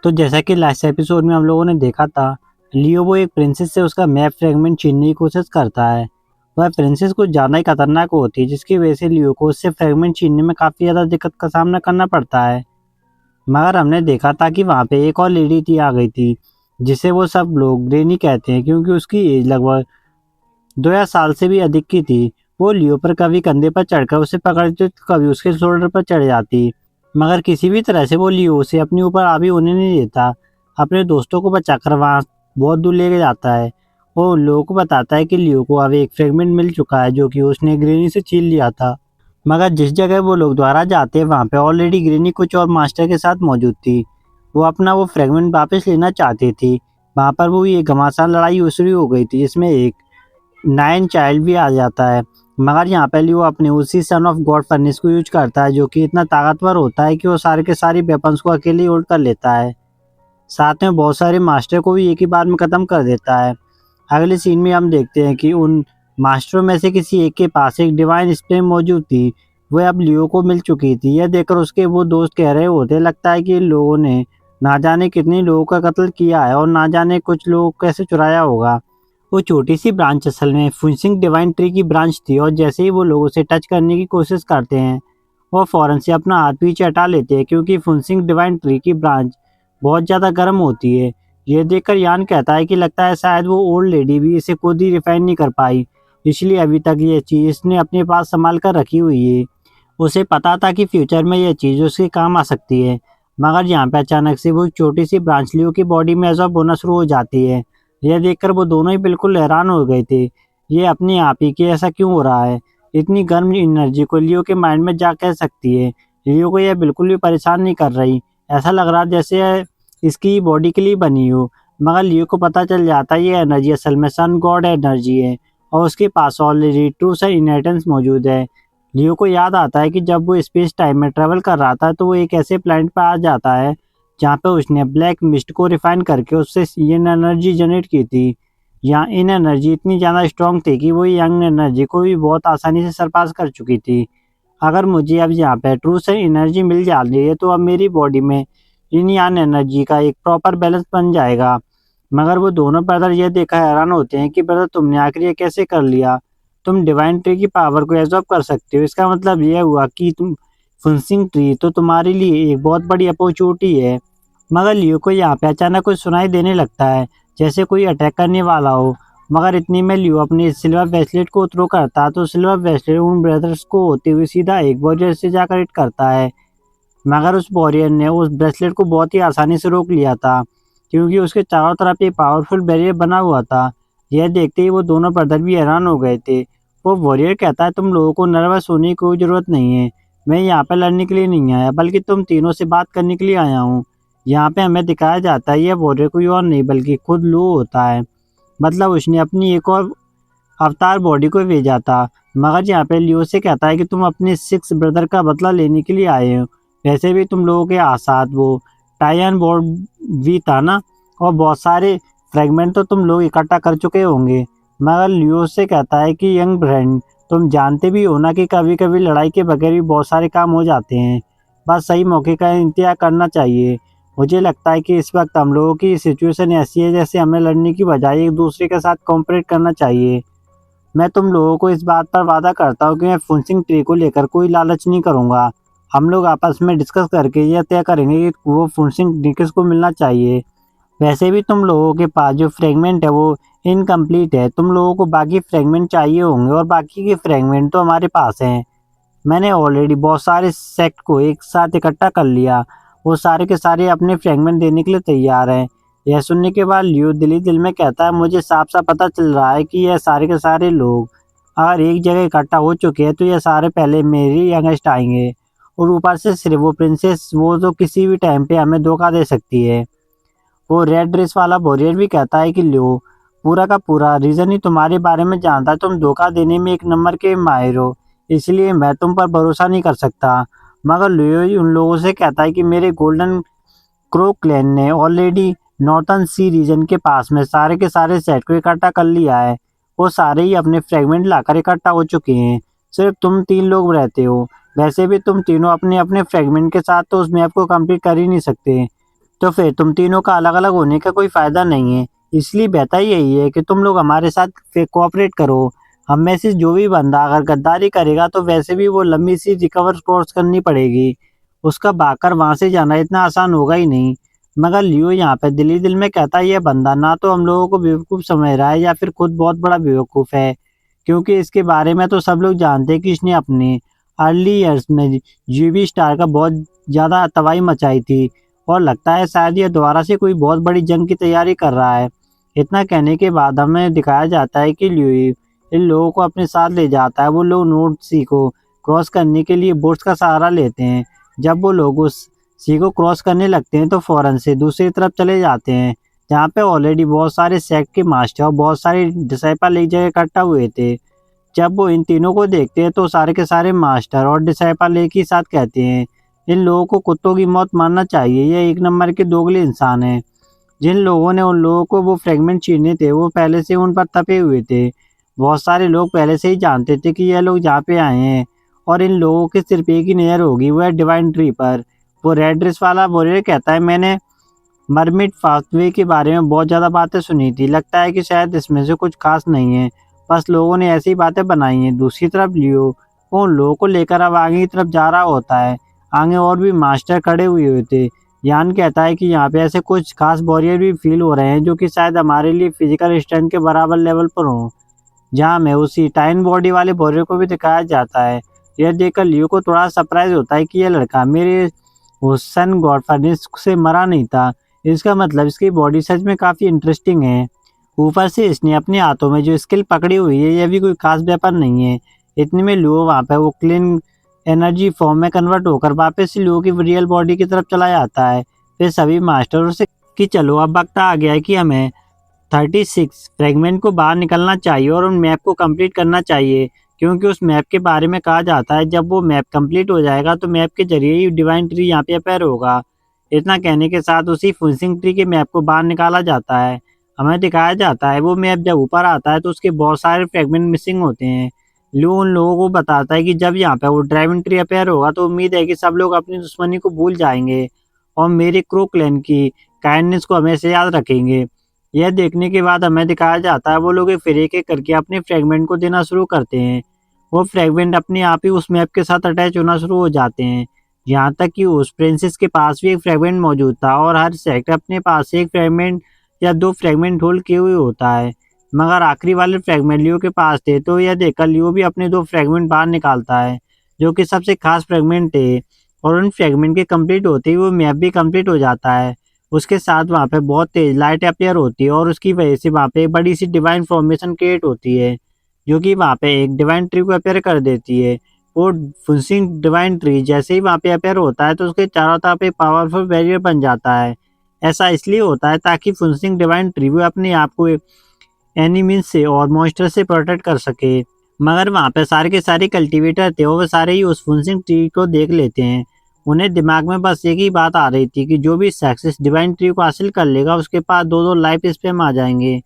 तो जैसा कि लास्ट एपिसोड में हम लोगों ने देखा था, लियो वो एक प्रिंसेस से उसका मैप फ्रेगमेंट छीनने की कोशिश करता है। वह प्रिंसेस कुछ ज़्यादा ही खतरनाक होती है, जिसकी वजह से लियो को उससे फ्रेगमेंट छीनने में काफ़ी ज़्यादा दिक्कत का सामना करना पड़ता है। मगर हमने देखा था कि वहाँ पे एक और लेडी थी आ गई थी, जिसे वो सब लोग ग्रेनी कहते हैं क्योंकि उसकी एज लगभग 2000 साल से भी अधिक की थी। वो लियो पर कभी कंधे पर चढ़कर उसे पकड़ती तो कभी उसके शोल्डर पर चढ़ जाती, मगर किसी भी तरह से वो लियो उसे अपने ऊपर हावी होने नहीं देता। अपने दोस्तों को बचाकर वहाँ बहुत दूर लेके जाता है। वो उन लोगों को बताता है कि लियो को अब एक फ्रेगमेंट मिल चुका है जो कि उसने ग्रेनी से छीन लिया था। मगर जिस जगह वो लोग दोबारा जाते हैं वहाँ पे ऑलरेडी ग्रेनी कुछ और मास्टर के साथ मौजूद थी। वो अपना वो फ्रेगमेंट वापस लेना चाहती थी। वहाँ पर वो ये घमासान लड़ाई शुरू हो गई थी, जिसमें एक नाइन चाइल्ड भी आ जाता है। मगर यहाँ पे लियो अपने उसी सन ऑफ गॉड फर्नेस को यूज करता है, जो कि इतना ताकतवर होता है कि वो सारे के सारी वेपन्स को अकेले होल्ड कर लेता है। साथ में बहुत सारे मास्टर को भी एक ही बार में खत्म कर देता है। अगले सीन में हम देखते हैं कि उन मास्टरों में से किसी एक के पास एक डिवाइन स्प्रे मौजूद थी। वह अब लियो को मिल चुकी थी। यह देखकर उसके वो दोस्त कह रहे होते, लगता है कि इन लोगों ने ना जाने कितने लोगों का कत्ल किया है और ना जाने कुछ लोग कैसे चुराया होगा। वो छोटी सी ब्रांच असल में फुनसिंग डिवाइन ट्री की ब्रांच थी, और जैसे ही वो लोग उसे टच करने की कोशिश करते हैं, वो फौरन से अपना हाथ पीछे हटा लेते हैं क्योंकि फुनसिंग डिवाइन ट्री की ब्रांच बहुत ज़्यादा गर्म होती है। ये देखकर यान कहता है कि लगता है शायद वो ओल्ड लेडी भी इसे खुद ही रिफाइन नहीं कर पाई, इसलिए अभी तक ये चीज़ इसने अपने पास संभाल कर रखी हुई है। उसे पता था कि फ्यूचर में यह चीज़ उसके काम आ सकती है। मगर यहाँ पे अचानक से वो छोटी सी ब्रांच लियो की बॉडी में एब्जॉर्ब होना शुरू हो जाती है। यह देखकर वो दोनों ही बिल्कुल हैरान हो गए थे। ये अपने आप ही कि ऐसा क्यों हो रहा है? इतनी गर्म एनर्जी को लियो के माइंड में जा कह सकती है। लियो को यह बिल्कुल भी परेशान नहीं कर रही। ऐसा लग रहा जैसे यह इसकी बॉडी के लिए बनी हो। मगर लियो को पता चल जाता है ये एनर्जी असल में सन गॉड एनर्जी है, और उसके पास ऑलरेडी ट्रू सन इनहेरिटेंस मौजूद है। लियो को याद आता है कि जब वो स्पेस टाइम में ट्रेवल कर रहा था तो वो एक ऐसे प्लैनेट पर आ जाता है जहाँ पे उसने ब्लैक मिस्ट को रिफाइन करके उससे ये एनर्जी जनरेट की थी। यहाँ इन एनर्जी इतनी ज़्यादा स्ट्रॉन्ग थी कि वो यंग एनर्जी को भी बहुत आसानी से सरपास कर चुकी थी। अगर मुझे अब यहाँ पे ट्रू से एनर्जी मिल जा रही है तो अब मेरी बॉडी में इन यान एनर्जी का एक प्रॉपर बैलेंस बन जाएगा। मगर वो दोनों ब्रदर ये देखकर हैरान होते हैं कि ब्रदर तुमने आखिर ये कैसे कर लिया? तुम डिवाइन ट्री की पावर को एब्जॉर्ब कर सकते हो, इसका मतलब यह हुआ कि तुम फुनसिंग ट्री तो तुम्हारे लिए एक बहुत बड़ी अपॉर्चुनिटी है। मगर लियो को यहाँ पे अचानक कुछ सुनाई देने लगता है, जैसे कोई अटैक करने वाला हो। मगर इतनी में लियो अपनी सिल्वर ब्रेसलेट को थ्रो करता तो सिल्वर ब्रेसलेट उन ब्रदर्स को होते हुए सीधा एक वॉरियर से जाकर हिट करता है। मगर उस वॉरियर ने उस ब्रेसलेट को बहुत ही आसानी से रोक लिया था, क्योंकि उसके चारों तरफ एक पावरफुल बैरियर बना हुआ था। यह देखते ही वो दोनों ब्रदर भी हैरान हो गए थे। वो वॉरियर कहता है, तुम लोगों को नर्वस होने की कोई ज़रूरत नहीं है। मैं यहाँ पे लड़ने के लिए नहीं आया, बल्कि तुम तीनों से बात करने के लिए आया हूँ। यहाँ पे हमें दिखाया जाता है यह वॉरियर कोई और नहीं बल्कि खुद लू होता है। मतलब उसने अपनी एक और अवतार बॉडी को भेजा था। मगर यहाँ पे लियो से कहता है कि तुम अपने 6 ब्रदर का बदला लेने के लिए आए हो। वैसे भी तुम लोगों के साथ वो टाइयन बोर्ड भी था ना, और बहुत सारे फ्रेगमेंट तो तुम लोग इकट्ठा कर चुके होंगे। मगर लियो से कहता है कि यंग फ्रेंड, तुम जानते भी हो ना कि कभी कभी लड़ाई के बगैर भी बहुत सारे काम हो जाते हैं। बस सही मौके का इंतजार करना चाहिए। मुझे लगता है कि इस वक्त हम लोगों की सिचुएशन ऐसी है जैसे हमें लड़ने की बजाय एक दूसरे के साथ कॉम्परेट करना चाहिए। मैं तुम लोगों को इस बात पर वादा करता हूँ कि मैं फुनसिंग ट्री को लेकर कोई लालच नहीं करूँगा। हम लोग आपस में डिस्कस करके यह तय करेंगे कि वो फुनसिंग ट्री किसको मिलना चाहिए। वैसे भी तुम लोगों के पास जो फ्रेगमेंट है वो इनकम्प्लीट है। तुम लोगों को बाकी फ्रेगमेंट चाहिए होंगे, और बाकी के फ्रेगमेंट तो हमारे पास हैं। मैंने ऑलरेडी बहुत सारे सेक्ट को एक साथ इकट्ठा कर लिया। वो सारे के सारे अपने फ्रेगमेंट देने के लिए तैयार हैं। यह सुनने के बाद लियो दिल ही दिल में कहता है, मुझे साफ साफ पता चल रहा है कि यह सारे के सारे लोग अगर एक जगह इकट्ठा हो चुके हैं तो ये सारे पहले मेरी अगेंस्ट आएंगे। और ऊपर से सिर्फ वो प्रिंसेस, वो तो किसी भी टाइम पे हमें धोखा दे सकती है। वो रेड ड्रेस वाला वॉरियर भी कहता है कि लियो, पूरा का पूरा रीजन ही तुम्हारे बारे में जानता है। तुम धोखा देने में एक नंबर के माहिर हो, इसलिए मैं तुम पर भरोसा नहीं कर सकता। मगर लियो उन लोगों से कहता है कि मेरे गोल्डन क्रो क्लैन ने ऑलरेडी नॉर्थन सी रीजन के पास में सारे के सारे सेट को इकट्ठा कर लिया है। वो सारे ही अपने फ्रेगमेंट लाकर इकट्ठा हो चुके हैं। सिर्फ तुम 3 लोग रहते हो। वैसे भी तुम तीनों अपने अपने फ्रेगमेंट के साथ तो उस मैप को कंप्लीट कर ही नहीं सकते। तो फिर तुम तीनों का अलग अलग होने का कोई फायदा नहीं है। इसलिए बेहतर यही है कि तुम लोग हमारे साथ फिर कोऑपरेट करो। हम में से जो भी बंदा अगर गद्दारी करेगा तो वैसे भी वो लंबी सी रिकवर क्रॉस करनी पड़ेगी। उसका भागकर वहां से जाना इतना आसान होगा ही नहीं। मगर लियो यहाँ पे दिल ही दिल में कहता है ये बंदा ना तो हम लोगों को बेवकूफ़ समझ रहा है या फिर खुद बहुत बड़ा बेवकूफ़ है। क्योंकि इसके बारे में तो सब लोग जानते हैं कि इसने अपने अर्ली ईयर्स में जीवी स्टार का बहुत ज़्यादा तबाही मचाई थी और लगता है शायद ये दोबारा से कोई बहुत बड़ी जंग की तैयारी कर रहा है। इतना कहने के बाद हमें दिखाया जाता है कि ल्यूई इन लोगों को अपने साथ ले जाता है। वो लोग नॉर्थ सी को क्रॉस करने के लिए बोट्स का सहारा लेते हैं। जब वो लोग उस सी को क्रॉस करने लगते हैं तो फौरन से दूसरी तरफ चले जाते हैं, जहाँ पे ऑलरेडी बहुत सारे सेक्ट के मास्टर और बहुत सारे डिसाइपल एक जगह इकट्ठा हुए थे। जब वो इन तीनों को देखते हैं तो सारे के सारे मास्टर और डिसाइपल एक ही साथ कहते हैं इन लोगों को कुत्तों की मौत मारना चाहिए, ये एक नंबर के दोगले इंसान हैं। जिन लोगों ने उन लोगों को वो फ्रेगमेंट छीने थे वो पहले से उन पर तपे हुए थे। बहुत सारे लोग पहले से ही जानते थे कि ये लोग जहाँ पे आए हैं और इन लोगों की सिर्फ एक ही नज़र होगी, वो है डिवाइन ट्री पर। वो रेड ड्रेस वाला वॉरियर कहता है मैंने मरमिट पाथवे के बारे में बहुत ज़्यादा बातें सुनी थी, लगता है कि शायद इसमें से कुछ खास नहीं है, बस लोगों ने ऐसी बातें बनाई हैं। दूसरी तरफ लियो वो उन लोगों को लेकर अब आगे की तरफ जा रहा होता है। आगे और भी मास्टर खड़े हुए थे। यान कहता है कि यहाँ पे ऐसे कुछ खास वॉरियर भी फील हो रहे हैं जो कि शायद हमारे लिए फिजिकल स्ट्रेंथ के बराबर लेवल पर हों। जहाँ में उसी टाइन बॉडी वाले वॉरियर को भी दिखाया जाता है। यह देखकर लियो को थोड़ा सरप्राइज होता है कि यह लड़का मेरे उस सन गॉड फर्नेस से मरा नहीं था। इसका मतलब इसकी बॉडी सच में काफ़ी इंटरेस्टिंग है। ऊपर से इसने अपने हाथों में जो स्किल पकड़ी हुई है यह भी कोई खास वेपन नहीं है। इतने में लुओ वहाँ पे वो क्लीन एनर्जी फॉर्म में कन्वर्ट होकर वापस से लुओ की रियल बॉडी की तरफ चला जाता है। फिर सभी मास्टरों से कि चलो अब वक्त आ गया है कि हमें 36 फ्रेगमेंट को बाहर निकलना चाहिए और उन मैप को कंप्लीट करना चाहिए, क्योंकि उस मैप के बारे में कहा जाता है जब वो मैप कंप्लीट हो जाएगा तो मैप के जरिए ही डिवाइन ट्री यहाँ पे अपेयर होगा। इतना कहने के साथ उसी फुनसिंग ट्री के मैप को बाहर निकाला जाता है। हमें दिखाया जाता है वो मैप जब ऊपर आता है तो उसके बहुत सारे फ्रेगमेंट मिसिंग होते हैं। लू उन लोगों को बताता है कि जब यहाँ पे वो ड्राइविंग ट्री अपेयर होगा तो उम्मीद है कि सब लोग अपनी दुश्मनी को भूल जाएंगे और मेरे क्रू क्लैन की काइंडनेस को हमेशा याद रखेंगे। यह देखने के बाद हमें दिखाया जाता है वो लोग फिर एक एक करके अपने फ्रेगमेंट को देना शुरू करते हैं। वो फ्रेगमेंट अपने आप ही उस मैप के साथ अटैच होना शुरू हो जाते हैं, यहाँ तक कि उस प्रिंसेस के पास भी एक फ्रेगमेंट मौजूद था और हर सेक्टर अपने पास एक फ्रेगमेंट या दो फ्रेगमेंट होल्ड किए हुए होता है। मगर आखिरी वाले फ्रेगमेंट लियो के पास थे तो यह देखकर लियो भी अपने दो फ्रेगमेंट बाहर निकालता है जो कि सबसे खास फ्रेगमेंट थे, और उन फ्रेगमेंट के कंप्लीट होते ही वो मैप भी कंप्लीट हो जाता है। उसके साथ वहाँ पे बहुत तेज लाइट अपेयर होती है और उसकी वजह से वहाँ पे एक बड़ी सी डिवाइन फॉर्मेशन क्रिएट होती है जो कि वहाँ पे एक डिवाइन ट्री को अपेयर कर देती है। वो फुनसिंग डिवाइन ट्री जैसे ही वहाँ पे अपेयर होता है तो उसके चारों तरफ एक पावरफुल बैरियर बन जाता है। ऐसा इसलिए होता है ताकि फुनसिंग डिवाइन ट्री वो अपने आप को एनिमीज से और मॉन्स्टर से प्रोटेक्ट कर सके। मगर वहाँ पे सारे के सारे कल्टीवेटर थे और वो सारे ही उस फुनसिंग ट्री को देख लेते हैं। उन्हें दिमाग में बस एक ही बात आ रही थी कि जो भी शख्स इस डिवाइन ट्री को हासिल कर लेगा उसके पास दो दो लाइफ स्पैम आ जाएंगे,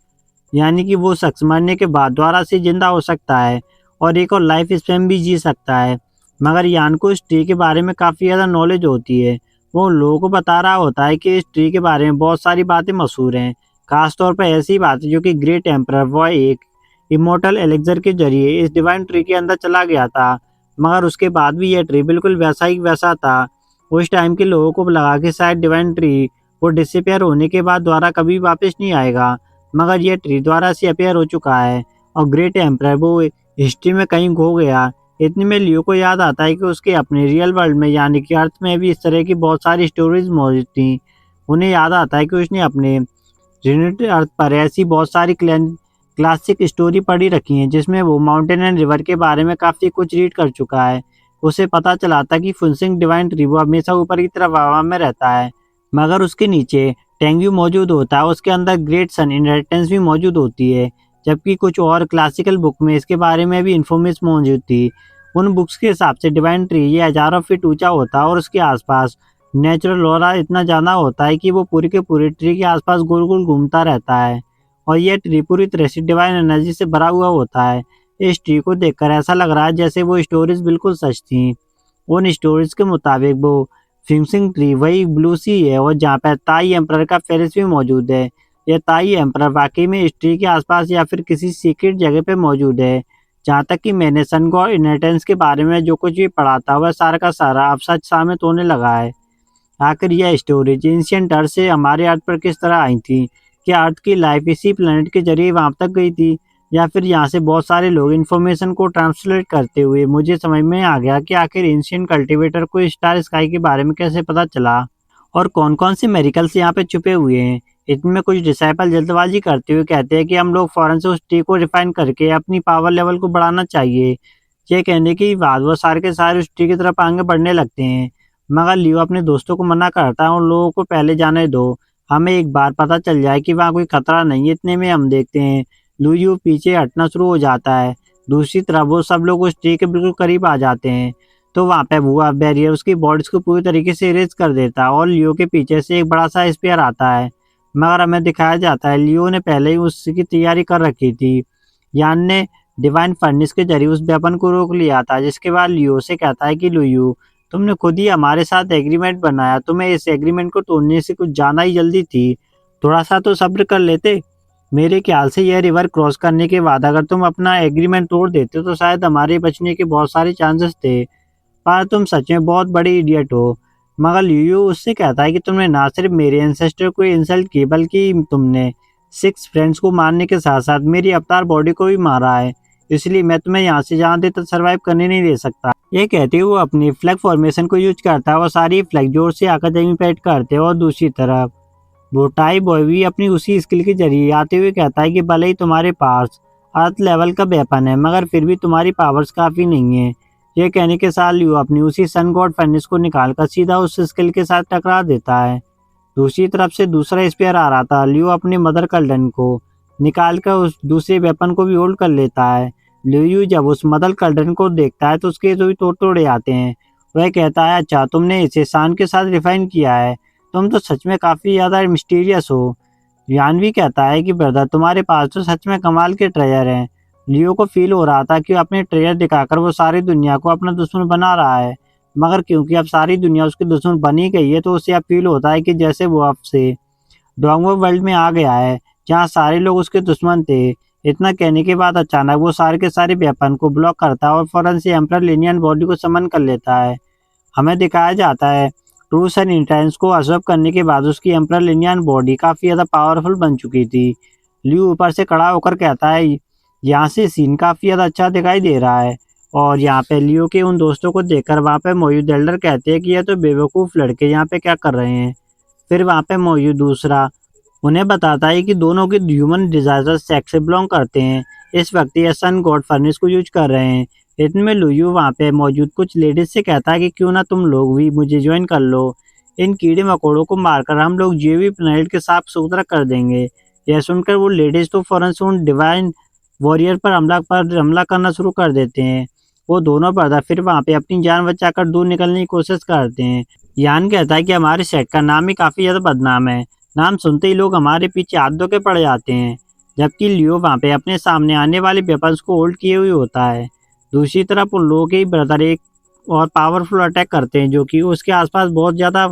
यानी कि वो शख्स मरने के बाद दोबारा से जिंदा हो सकता है और एक और लाइफ स्पैम भी जी सकता है। मगर यान को इस ट्री के बारे में काफ़ी ज़्यादा नॉलेज होती है। वो उन लोगों को बता रहा होता है कि इस ट्री के बारे में बहुत सारी बातें मशहूर हैं, खासतौर पर ऐसी बातें जो कि ग्रेट एम्परर वह एक इमोर्टल एलेक्जर के जरिए इस डिवाइन ट्री के अंदर चला गया था। मगर उसके बाद भी यह ट्री बिल्कुल वैसा ही वैसा था। उस टाइम के लोगों को लगा कि शायद डिवाइन ट्री वो डिसअपेयर होने के बाद दोबारा कभी वापस नहीं आएगा, मगर यह ट्री दोबारा से अपेयर हो चुका है और ग्रेट एम्परर वो हिस्ट्री में कहीं खो गया। इतने में लियो को याद आता है कि उसके अपने रियल वर्ल्ड में यानी कि अर्थ में भी इस तरह की बहुत सारी स्टोरीज मौजूद थी। उन्हें याद आता है कि उसने अपने यूनिटी अर्थ पर ऐसी बहुत सारी क्लासिक स्टोरी पढ़ी रखी हैं जिसमें वो माउंटेन एंड रिवर के बारे में काफ़ी कुछ रीड कर चुका है। उसे पता चला था कि फुनसिंग डिवाइन ट्री वो हमेशा ऊपर की तरफ हवा में रहता है, मगर उसके नीचे टेंग्यू मौजूद होता है। उसके अंदर ग्रेट सन इनहेरिटेंस भी मौजूद होती है, जबकि कुछ और क्लासिकल बुक में इसके बारे में भी इंफॉर्मेशन मौजूद थी। उन बुक्स के हिसाब से डिवाइन ट्री ये हज़ारों फीट ऊंचा होता है और उसके आसपास नेचुरल ऑरा इतना ज़्यादा होता है कि वो पूरे के पूरे ट्री के आसपास गोल गोल घूमता रहता है और यह ट्री पूरी तरह से डिवाइन एनर्जी से भरा हुआ होता है। इस ट्री को देखकर ऐसा लग रहा है जैसे वो स्टोरीज बिल्कुल सच थी। उन स्टोरीज के मुताबिक वो फिंगसिंग ट्री वही ब्लू सी है और जहाँ पे ताई एम्परर का फेरिस भी मौजूद है। यह ताई एम्परर वाकई में इस ट्री के आसपास या फिर किसी सीक्रेट जगह पे मौजूद है। जहाँ तक कि मैंने सन गॉड इनहेरिटेंस के बारे में जो कुछ भी पढ़ा था वह सारा का सारा अब सच साबित होने लगा है। आखिर यह स्टोरेज एंशिएंट अर्थ से हमारे अर्थ पर किस तरह आई थी? क्या अर्थ की लाइफ इसी प्लेनेट के जरिए वहां तक गई थी, या फिर यहाँ से बहुत सारे लोग इन्फॉर्मेशन को ट्रांसलेट करते हुए? मुझे समझ में आ गया कि आखिर एंशिएंट कल्टीवेटर को स्टार स्काई के बारे में कैसे पता चला और कौन कौन से मेरिकल्स यहाँ पे छुपे हुए हैं। इनमें कुछ डिसाइपल जल्दबाजी करते हुए कहते हैं कि हम लोग फौरन से उस ट्री को रिफाइन करके अपनी पावर लेवल को बढ़ाना चाहिए। ये कहने के बाद वो सारे के सारे उस ट्री की तरफ आगे बढ़ने लगते हैं, मगर लियो अपने दोस्तों को मना करता है उन लोगों को पहले जाने दो, हमें एक बार पता चल जाए कि वहाँ कोई खतरा नहीं है। इतने में हम देखते हैं लुयू पीछे हटना शुरू हो जाता है। दूसरी तरफ वो सब लोग उस ट्री के बिल्कुल करीब आ जाते हैं, तो वहाँ पे हुआ बैरियर उसकी बॉडीज को पूरी तरीके से इरेज कर देता है और लियो के पीछे से एक बड़ा सा स्पेयर आता है। मगर हमें दिखाया जाता है लियो ने पहले ही उसकी तैयारी कर रखी थी। यान ने डिवाइन फर्नेस के जरिए उस वेपन को रोक लिया था, जिसके बाद लियो से कहता है कि लुयू, तुमने खुद ही हमारे साथ एग्रीमेंट बनाया, तुम्हें इस एग्रीमेंट को तोड़ने से कुछ ज़्यादा ही जल्दी थी, थोड़ा सा तो सब्र कर लेते। मेरे ख्याल से यह रिवर क्रॉस करने के बाद अगर तुम अपना एग्रीमेंट तोड़ देते तो शायद हमारे बचने के बहुत सारे चांसेस थे, पर तुम सच में बहुत बड़ी इडियट हो। मगर लियू उससे कहता है कि तुमने ना सिर्फ मेरे एंसेस्टर को इंसल्ट की, बल्कि तुमने 6 फ्रेंड्स को मारने के साथ साथ मेरी अवतार बॉडी को भी मारा है, इसलिए मैं तुम्हें यहाँ से जहाँ दे तक सर्वाइव करने नहीं दे सकता। ये कहते हुए वो अपनी फ्लैग फॉर्मेशन को यूज करता है और सारी फ्लैग जोर से आकर जमीन पर हिट करते हैं। और दूसरी तरफ बोटाई बॉय भी अपनी उसी स्किल के जरिए आते हुए कहता है कि भले ही तुम्हारे पास अर्थ लेवल का वेपन है, मगर फिर भी तुम्हारी पावर्स काफ़ी नहीं है। ये कहने के साथ लियो अपनी उसी सन गॉड फर्नेस को निकालकर सीधा उस स्किल के साथ टकरा देता है। दूसरी तरफ से दूसरा स्पेयर आ रहा था। लियो अपनी मदर कर्डन को निकालकर उस दूसरे वेपन को भी होल्ड कर लेता है। लियो जब उस मदर कर्डन को देखता है तो उसके जो भी तोड़ तोड़े आते हैं। वह कहता है, अच्छा तुमने इसे शान के साथ रिफाइन किया है, तुम तो सच में काफ़ी ज़्यादा मिस्टीरियस हो। यानवी कहता है कि ब्रदर तुम्हारे पास तो सच में कमाल के ट्रेजर हैं। लियो को फील हो रहा था कि अपने ट्रेजर दिखाकर वो सारी दुनिया को अपना दुश्मन बना रहा है, मगर क्योंकि अब सारी दुनिया उसकी दुश्मन बनी गई है तो उसे अब फील होता है कि जैसे वो अब से डोंगो वर्ल्ड में आ गया है जहाँ सारे लोग उसके दुश्मन थे। इतना कहने के बाद अचानक वो सारे के सारे वेपन को ब्लॉक करता है और फौरन से एम्परर लिनियन बॉडी को समन कर लेता है। हमें दिखाया जाता है ट्रूस एंड इंटेंस को अब्जॉर्ब करने के बाद उसकी एम्परर लिनियन बॉडी काफ़ी ज़्यादा पावरफुल बन चुकी थी। लियू ऊपर से खड़ा होकर कहता है, यहाँ से सीन काफ़ी ज़्यादा अच्छा दिखाई दे रहा है। और यहाँ पे लियो के उन दोस्तों को देखकर वहाँ पे मौजूद एल्डर कहते हैं कि ये तो बेवकूफ़ लड़के यहाँ पे क्या कर रहे हैं। फिर वहाँ पे मौजूद दूसरा उन्हें बताता है कि दोनों के ह्यूमन डिजायर सेक्स से बिलोंग करते हैं। इस वक्त ये सन गॉड फर्नेस को यूज कर रहे हैं। इतने में लुयू वहाँ पे मौजूद कुछ लेडीज से कहता है कि क्यों ना तुम लोग भी मुझे ज्वाइन कर लो, इन कीड़े मकोड़ों को मारकर हम लोग जीवी प्लेनेट के साफ सुथरा कर देंगे। यह सुनकर वो लेडीज तो फौरन से उन डिवाइन वॉरियर पर हमला करना शुरू कर देते हैं। वो दोनों ब्रदर फिर वहाँ पे अपनी जान बचाकर दूर निकलने की कोशिश करते हैं। यान कहता है कि हमारे सेट का नाम ही काफ़ी ज़्यादा बदनाम है, नाम सुनते ही लोग हमारे पीछे हाथ धो के पड़ जाते हैं। जबकि लियो वहाँ पे अपने सामने आने वाले वेपन्स को होल्ड किए हुए होता है। दूसरी तरफ उन लोगों के ही ब्रदर एक और पावरफुल अटैक करते हैं जो कि उसके आसपास बहुत ज़्यादा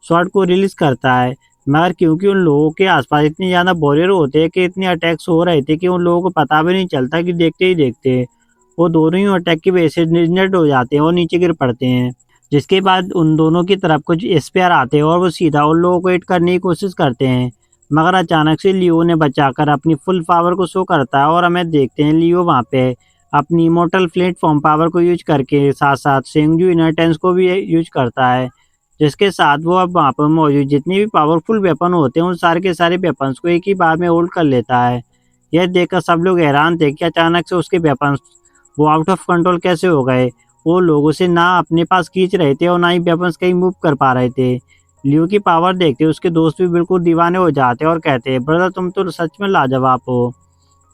शॉट को रिलीज करता है। मगर क्योंकि उन लोगों के आसपास इतने ज़्यादा वॉरियर होते हैं कि इतने अटैक्स हो रहे थे कि उन लोगों को पता भी नहीं चलता कि देखते ही देखते वो दोनों ही अटैक की वजह से इंजर्ड हो जाते हैं और नीचे गिर पड़ते हैं। जिसके बाद उन दोनों की तरफ कुछ स्पेयर आते हैं और वो सीधा उन लोगों को हिट करने की कोशिश करते हैं। मगर अचानक से लियो ने बचाकर अपनी फुल पावर को शो करता है और हमें देखते हैं लियो वहाँ पे अपनी इमोर्टल प्लेटफॉर्म पावर को यूज करके साथ साथ सेंगजू इनर्टेंस को भी यूज करता है, जिसके साथ वो अब वहाँ पर मौजूद जितने भी पावरफुल वेपन होते हैं उन सारे के सारे वेपन्स को एक ही बार में होल्ड कर लेता है। यह देखकर सब लोग हैरान थे कि अचानक से उसके वेपन्स वो आउट ऑफ कंट्रोल कैसे हो गए। वो लोगों से ना अपने पास खींच रहे थे और ना ही वेपन्स कहीं मूव कर पा रहे थे। लियो की पावर देखते उसके दोस्त भी बिल्कुल दीवाने हो जाते और कहते हैं, ब्रदर तुम तो सच में लाजवाब हो।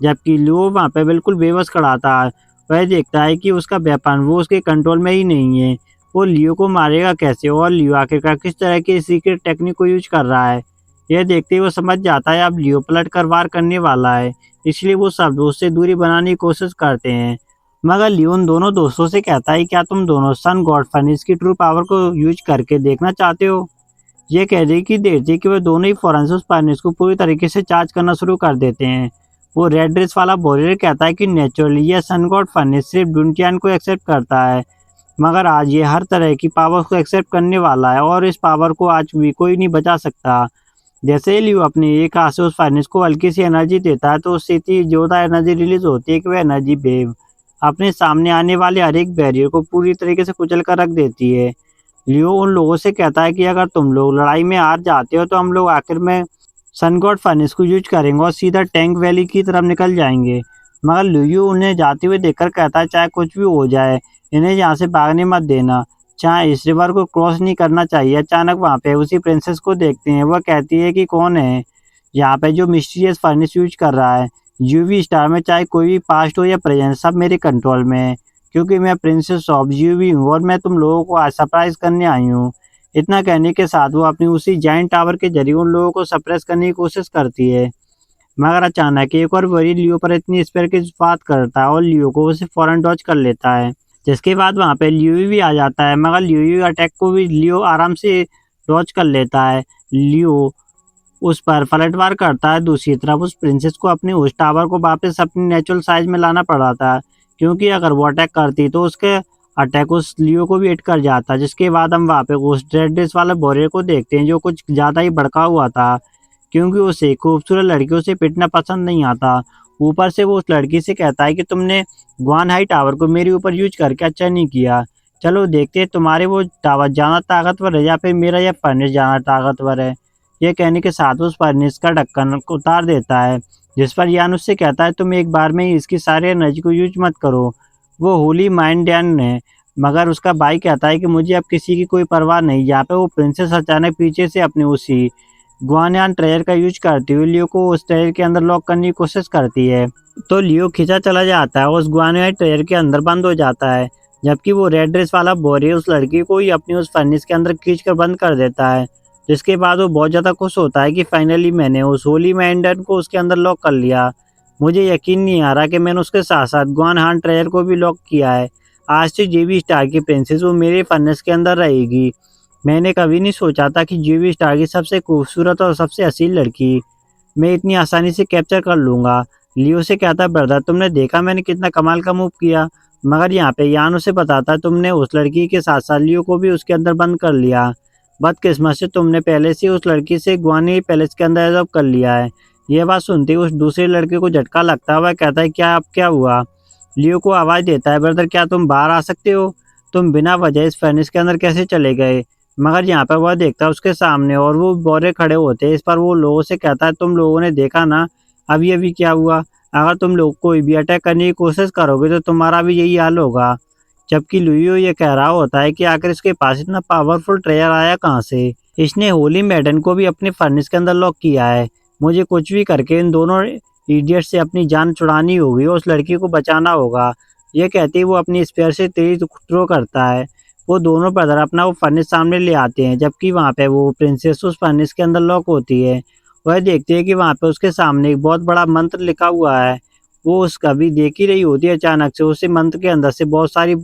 जबकि लियो वहाँ पे बिल्कुल बेबस खड़ा था। वह देखता है कि उसका वेपन वो उसके कंट्रोल में ही नहीं है। वो लियो को मारेगा कैसे और लियो आखिरकार किस तरह की सीक्रेट टेक्निक को यूज कर रहा है। यह देखते ही वो समझ जाता है अब लियो पलट कर वार करने वाला है, इसलिए वो सब उससे दूरी बनाने की कोशिश करते हैं। मगर लियो उन दोनों दोस्तों से कहता है, क्या तुम दोनों सन गॉड फर्नेस की ट्रू पावर को यूज करके देखना चाहते हो? ये कहने की देर थी कि वे दोनों ही फौरन से उस फर्नेस को पूरी तरीके से चार्ज करना शुरू कर देते हैं। वो रेड ड्रेस वाला वॉरियर कहता है कि नेचुरली यह सन गॉड फर्नेस सिर्फ डुनटियान को एक्सेप्ट करता है, मगर आज ये हर तरह की पावर को एक्सेप्ट करने वाला है और इस पावर को आज भी कोई नहीं बचा सकता। जैसे ही लियो अपनी एक हाथ से उस फर्नेस को हल्की सी एनर्जी देता है, तो उससे इतनी जोरदार एनर्जी रिलीज होती है कि वह एनर्जी वेव अपने सामने आने वाले हर एक बैरियर को पूरी तरीके से कुचल कर रख देती है। लियो उन लोगों से कहता है कि अगर तुम लोग लड़ाई में हार जाते हो तो हम लोग आखिर में सन गॉड फर्नेस को यूज करेंगे और सीधा टैंक वैली की तरफ निकल जाएंगे। मगर लियो उन्हें जाते हुए देखकर कहता है, चाहे कुछ भी हो जाए इन्हें यहाँ से भागने मत देना, चाहे इस रिवर को क्रॉस नहीं करना चाहिए। अचानक वहाँ पे उसी प्रिंसेस को देखते हैं। वह कहती है कि कौन है यहाँ पे जो मिस्टीरियस फर्नेस यूज कर रहा है। यूवी स्टार में चाहे कोई भी पास्ट हो या प्रेजेंट, सब मेरे कंट्रोल में है, क्योंकि मैं प्रिंसेस ऑफ यूवी हूँ और मैं तुम लोगों को आज सरप्राइज करने आई हूँ। इतना कहने के साथ वो अपनी उसी जाइंट टावर के जरिए उन लोगों को सरप्राइज करने की कोशिश करती है। मगर अचानक एक और वरी लियो पर इतनी स्पेयर की बात करता है और लियो को उसे फौरन डॉज कर लेता है। जिसके बाद वहाँ पे लियो भी आ जाता है, मगर लियो अटैक को भी लियो आराम से डॉज कर लेता है। लियो उस पर पलटवार करता है। दूसरी तरफ उस प्रिंसेस को अपने उस टावर को वापस अपनी नेचुरल साइज में लाना पड़ा था, क्योंकि अगर वो अटैक करती तो उसके अटैक उस लियो को भी हिट कर जाता। जिसके बाद हम वहाँ पे उस रेड ड्रेस वाले वॉरियर को देखते हैं, जो कुछ ज़्यादा ही भड़का हुआ था, क्योंकि उसे खूबसूरत लड़कियों से पिटना पसंद नहीं आता। ऊपर से वो उस लड़की से कहता है कि तुमने ग्वान हाई टावर को मेरे ऊपर यूज करके अच्छा नहीं किया। चलो देखते हैं तुम्हारे वो टावर ज़्यादा ताकतवर है या फिर मेरा यह फर्नेस ज़्यादा ताकतवर है। ये कहने के साथ उस फर्नेस का ढक्कन को उतार देता है, जिस पर यान उससे कहता है, तुम एक बार में ही इसकी सारी एनर्जी को यूज मत करो। वो होली माइंड यान है, मगर उसका भाई कहता है कि मुझे अब किसी की कोई परवाह नहीं। यहाँ पे वो प्रिंसेस अचानक पीछे से अपनी उसी गुआनयान ट्रेजर का यूज करते हुए लियो को उस ट्रेजर के अंदर लॉक करने की कोशिश करती है, तो लियो खींचा चला जाता है और उस गुआनयान ट्रेजर के अंदर बंद हो जाता है। जबकि वो रेड ड्रेस वाला बोरी उस लड़की को ही अपनी उस फर्नेस के अंदर खींच कर बंद कर देता है। जिसके बाद वो बहुत ज़्यादा खुश होता है कि फाइनली मैंने उस होली मैंडन को उसके अंदर लॉक कर लिया। मुझे यकीन नहीं आ रहा कि मैंने उसके साथ साथ गुआनहान ट्रेजर को भी लॉक किया है। आज से जेवी स्टार की प्रिंसेस वो मेरे फर्नेस के अंदर रहेगी। मैंने कभी नहीं सोचा था कि जेवी स्टार की सबसे खूबसूरत और सबसे असील लड़की मैं इतनी आसानी से कैप्चर कर लूँगा। लियो से कहता, ब्रदर तुमने देखा मैंने कितना कमाल का मूव किया। मगर यहाँ पे यान उसे बताता, तुमने उस लड़की के साथ साथ लियो को भी उसके अंदर बंद कर लिया। बदकिस्मत से तुमने पहले से उस लड़की से गुआनी पैलेस के अंदर एडॉप्ट कर लिया है। यह बात सुनते ही उस दूसरे लड़के को झटका लगता है। वह कहता है, क्या अब क्या हुआ? लियो को आवाज़ देता है, ब्रदर क्या तुम बाहर आ सकते हो? तुम बिना वजह इस फर्नेस के अंदर कैसे चले गए? मगर यहाँ पर वह देखता है उसके सामने और वो बोरे खड़े होते हैं। इस पर वो लोगों से कहता है, तुम लोगों ने देखा ना अभी अभी क्या हुआ? अगर तुम लोग कोई भी अटैक करने की कोशिश करोगे तो तुम्हारा भी यही हाल होगा। जबकि लुइयो ये कह रहा होता है कि आखिर इसके पास इतना पावरफुल ट्रेजर आया कहाँ से? इसने होली मैडन को भी अपने फर्नेस के अंदर लॉक किया है। मुझे कुछ भी करके इन दोनों इडियट से अपनी जान छुड़ानी होगी और उस लड़की को बचाना होगा। ये कहते ही वो अपनी स्पेयर से तेज थ्रो करता है। वो दोनों ब्रदर अपना वो फर्नेस सामने ले आते हैं, जबकि वहाँ पे वो प्रिंसेस उस फर्नेस के अंदर लॉक होती है। वह देखती है कि वहाँ पे उसके सामने एक बहुत बड़ा मंत्र लिखा हुआ है। वो उसका भी देख ही रही होती है, अचानक से उसी मंत्र के अंदर से बहुत सारी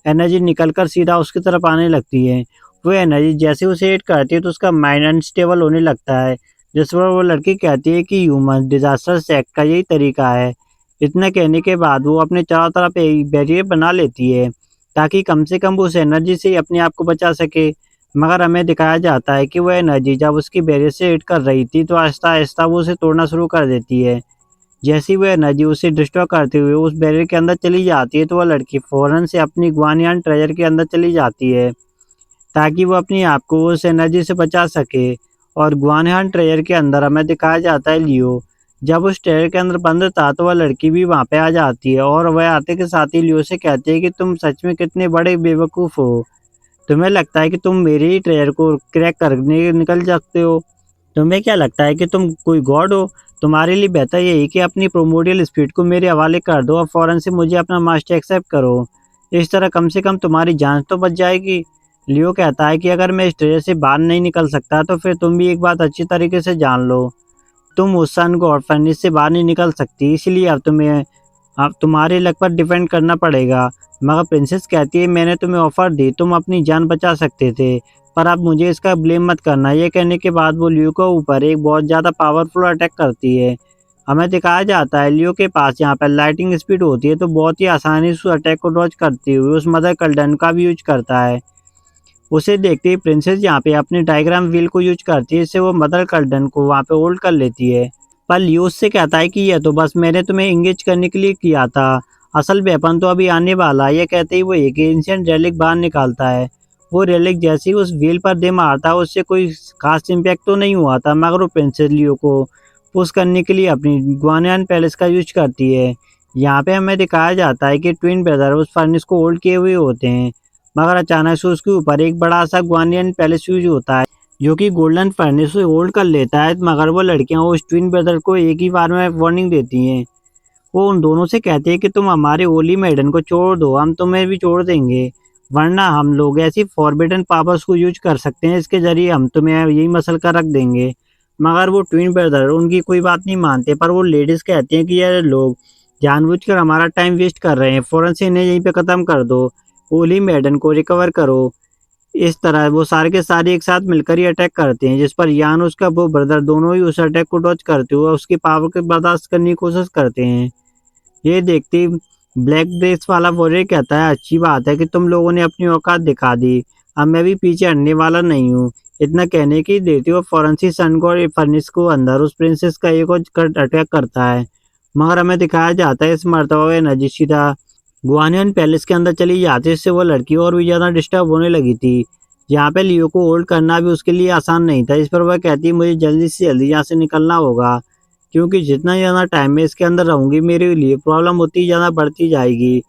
एनर्जी निकलकर सीधा उसकी तरफ आने लगती है। वो एनर्जी जैसे उसे हिट करती है तो उसका माइंड अनस्टेबल होने लगता है, जिस पर वो लड़की कहती है कि ह्यूमन डिजास्टर से एक्ट का यही तरीका है। इतना कहने के बाद वो अपने चारों तरफ एक बैरियर बना लेती है, ताकि कम से कम वो उस एनर्जी से ही अपने आप को बचा सके। मगर हमें दिखाया जाता है कि वह एनर्जी जब उसकी बैरियर से हिट कर रही थी तो आहिस्ता आहिस्ता वो उसे तोड़ना शुरू कर देती है। जैसे ही वह एनर्जी उसे डिस्ट्रॉय करते हुए उस बैरियर के अंदर चली जाती है, तो वह लड़की फौरन से अपनी गुआनियान ट्रेजर के अंदर चली जाती है, ताकि वो अपने आप को उस एनर्जी से बचा सके। और गुआनियान ट्रेजर के अंदर हमें दिखाया जाता है लियो जब उस ट्रेजर के अंदर बंद था, तो वह लड़की भी वहाँ पे आ जाती है और वह आते के साथ ही लियो से कहती है कि तुम सच में कितने बड़े बेवकूफ़ हो। तुम्हें लगता है कि तुम मेरे ही ट्रेजर को क्रैक करने निकल सकते हो? तुम्हें क्या लगता है कि तुम कोई गॉड हो? तुम्हारे लिए बेहतर यही कि अपनी प्रोमोडियल स्पीड को मेरे हवाले कर दो और फ़ौरन से मुझे अपना मास्टर एक्सेप्ट करो। इस तरह कम से कम तुम्हारी जान तो बच जाएगी। लियो कहता है कि अगर मैं इस ट्रेजर से बाहर नहीं निकल सकता तो फिर तुम भी एक बात अच्छी तरीके से जान लो, तुम उस सन गॉड फर्नेस से बाहर नहीं निकल सकती। इसलिए अब तुम्हें अब तुम्हारे लक पर डिपेंड करना पड़ेगा। मगर प्रिंसेस कहती है मैंने तुम्हें ऑफर दी, तुम अपनी जान बचा सकते थे, पर अब मुझे इसका ब्लेम मत करना। ये कहने के बाद वो लियो के ऊपर एक बहुत ज़्यादा पावरफुल अटैक करती है। हमें दिखाया जाता है लियो के पास यहाँ पर लाइटिंग स्पीड होती है, तो बहुत ही आसानी से उस अटैक को डॉज करते हुए उस मदर कल्डन का भी यूज करता है। उसे देखते ही प्रिंसेस यहाँ पे अपनी डायग्राम व्हील को यूज करती है, इससे वो मदर कर्टन को वहाँ पे होल्ड कर लेती है। पर लियो उससे कहता है कि यह तो बस मैंने तुम्हें एंगेज करने के लिए किया था, असल वेपन तो अभी आने वाला है। ये कहते ही वो एक एंशिएंट रेलिक बाहर निकालता है। वो रेलिक जैसे ही उस व्हील पर दे मारता है, उससे कोई खास इम्पैक्ट तो नहीं हुआ था, मगर वो प्रिंसेस लियो को पुश करने के लिए अपनी ग्वानियन पैलेस का यूज करती है। यहाँ पे हमें दिखाया जाता है कि ट्विन ब्रदर उस फर्नेस को होल्ड किए हुए होते हैं, मगर अचानक से उसके ऊपर एक बड़ा सा ग्वानियन पैलेस यूज होता है, जो कि गोल्डन फर्नेस से होल्ड कर लेता है। मगर वो लड़कियां उस ट्विन ब्रदर को एक ही बार में वार्निंग देती हैं। वो उन दोनों से कहते हैं कि तुम हमारे होली मेडन को छोड़ दो, हम तुम्हें भी छोड़ देंगे, वरना हम लोग ऐसी फॉरबिडन पावर्स को यूज कर सकते हैं, इसके जरिए हम तुम्हें यही मसल कर रख देंगे। मगर वो ट्विन ब्रदर उनकी कोई बात नहीं मानते, पर वो लेडीज कहते हैं कि ये लोग जानबूझकर हमारा टाइम वेस्ट कर रहे हैं, फौरन से इन्हें यहीं पे खत्म कर दो, होली मेडन को रिकवर करो। इस तरह वो सारे के सारे एक साथ मिलकर ही अटैक करते हैं, जिस पर यान उसका वो ब्रदर दोनों ही उस अटैक को डॉज करते हुए उसकी पावर को बर्दाश्त करने की कोशिश करते हैं। ये देखते ही ब्लैक ड्रेस वाला वॉरियर कहता है अच्छी बात है कि तुम लोगों ने अपनी औकात दिखा दी, अब मैं भी पीछे हटने वाला नहीं हूँ। इतना कहने की देती वो फौरन से सन को और फर्नेस को अंदर उस प्रिंसेस का एक और अटैक करता है। मगर हमें दिखाया जाता है इस मर्तबा एनर्जी सीधा गुआनियन पैलेस के अंदर चली जाती है, इससे वो लड़की और भी ज़्यादा डिस्टर्ब होने लगी थी। यहाँ पे लियो को होल्ड करना भी उसके लिए आसान नहीं था, इस पर वह कहती है मुझे जल्दी से जल्दी यहाँ से निकलना होगा, क्योंकि जितना ज़्यादा टाइम मैं इसके अंदर रहूँगी मेरे लिए प्रॉब्लम होती ज़्यादा बढ़ती जाएगी।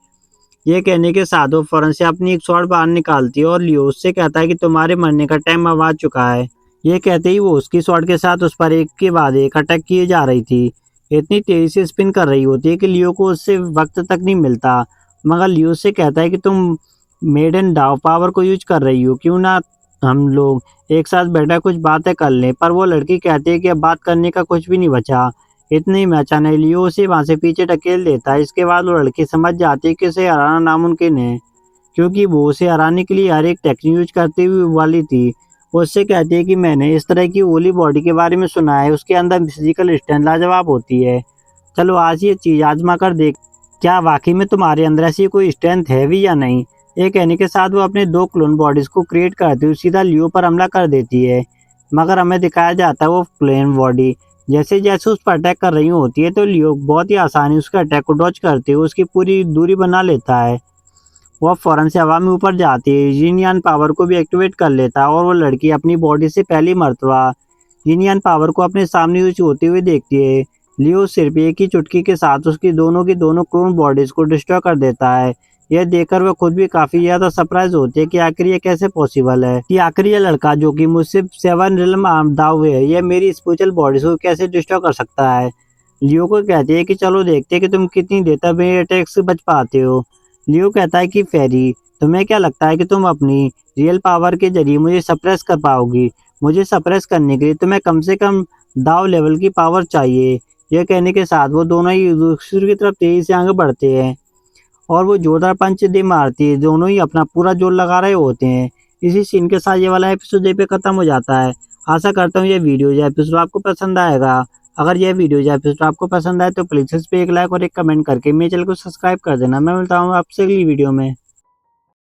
ये कहने के साथ वो फौरन से अपनी एक शॉट बाहर निकालती है और लियो उससे कहता है कि तुम्हारे मरने का टाइम अब आ चुका है। ये कहते ही वो उसकी शॉट के साथ उस पर एक के बाद एक अटैक किए जा रही थी। इतनी तेजी से स्पिन कर रही होती है कि लियो को उससे वक्त तक नहीं मिलता। मगर लियो से कहता है कि तुम मेडन डाव पावर को यूज कर रही हो, क्यों ना हम लोग एक साथ बैठा कुछ बातें कर लें। पर वो लड़की कहती है कि अब बात करने का कुछ भी नहीं बचा। इतने में अचानक लियो उसे वहां से पीछे ढकेल देता है। इसके बाद वो लड़की समझ जाती है कि उसे हराना नामुमकिन है, क्योंकि वो उसे हराने के लिए हर एक टेक्निक यूज करते हुए वाली थी। वो उससे कहती है कि मैंने इस तरह की होली बॉडी के बारे में सुना है, उसके अंदर फिजिकल स्ट्रेंथ लाजवाब होती है, चलो आज ये चीज़ आजमा कर देख, क्या वाकई में तुम्हारे अंदर ऐसी कोई स्ट्रेंथ है भी या नहीं। ये कहने के साथ वो अपने दो क्लोन बॉडीज को क्रिएट करती हुई सीधा लियो पर हमला कर देती है। मगर हमें दिखाया जाता है वो क्लोन बॉडी जैसे जैसे उस पर अटैक कर रही होती है, तो लियो बहुत ही आसानी उसके अटैक को डॉज करते हुए उसकी पूरी दूरी बना लेता है। वह फौरन से हवा में ऊपर जाती है, यिन यान पावर को भी एक्टिवेट कर लेता है और वो लड़की अपनी बॉडी से पहली मर्तबा यिन यान पावर को अपने सामने यूज होते हुए देखती है। लियो सिर्फ एक ही चुटकी के साथ उसकी दोनों की दोनों क्लोन बॉडीज को डिस्ट्रॉय कर देता है। यह देखकर वह खुद भी काफी ज्यादा सरप्राइज होती है कि आखिर ये कैसे पॉसिबल है, कि आखिर ये लड़का जो कि मुझसे 7 रिल्म आमदा हुए है, यह मेरी स्पिरिचुअल बॉडीज को कैसे डिस्ट्रॉय कर सकता है। लियो को कहते हैं कि चलो देखते हैं कि तुम कितनी देर तक मेरे अटैक से बच पाते हो। लियो कहता है कि फेरी, तुम्हें क्या लगता है कि तुम अपनी रियल पावर के जरिए मुझे सप्रेस कर पाओगी? मुझे सप्रेस करने के लिए तुम्हें कम से कम दाव लेवल की पावर चाहिए। यह कहने के साथ वो दोनों ही दूसरे की तरफ तेजी से आगे बढ़ते हैं और वो जोरदार पंच दे मारती है, दोनों ही अपना पूरा जोर लगा रहे होते हैं। इसी सीन के साथ ये वाला एपिसोड यहीं पे खत्म हो जाता है। आशा करता हूँ ये वीडियो या एपिसोड आपको पसंद आएगा। अगर यह वीडियो या एपिसोड आपको पसंद आए तो प्लीज इस पे एक लाइक और एक कमेंट करके मेरे चैनल को सब्सक्राइब कर देना। मैं मिलता हूँ आपसे अगली वीडियो में।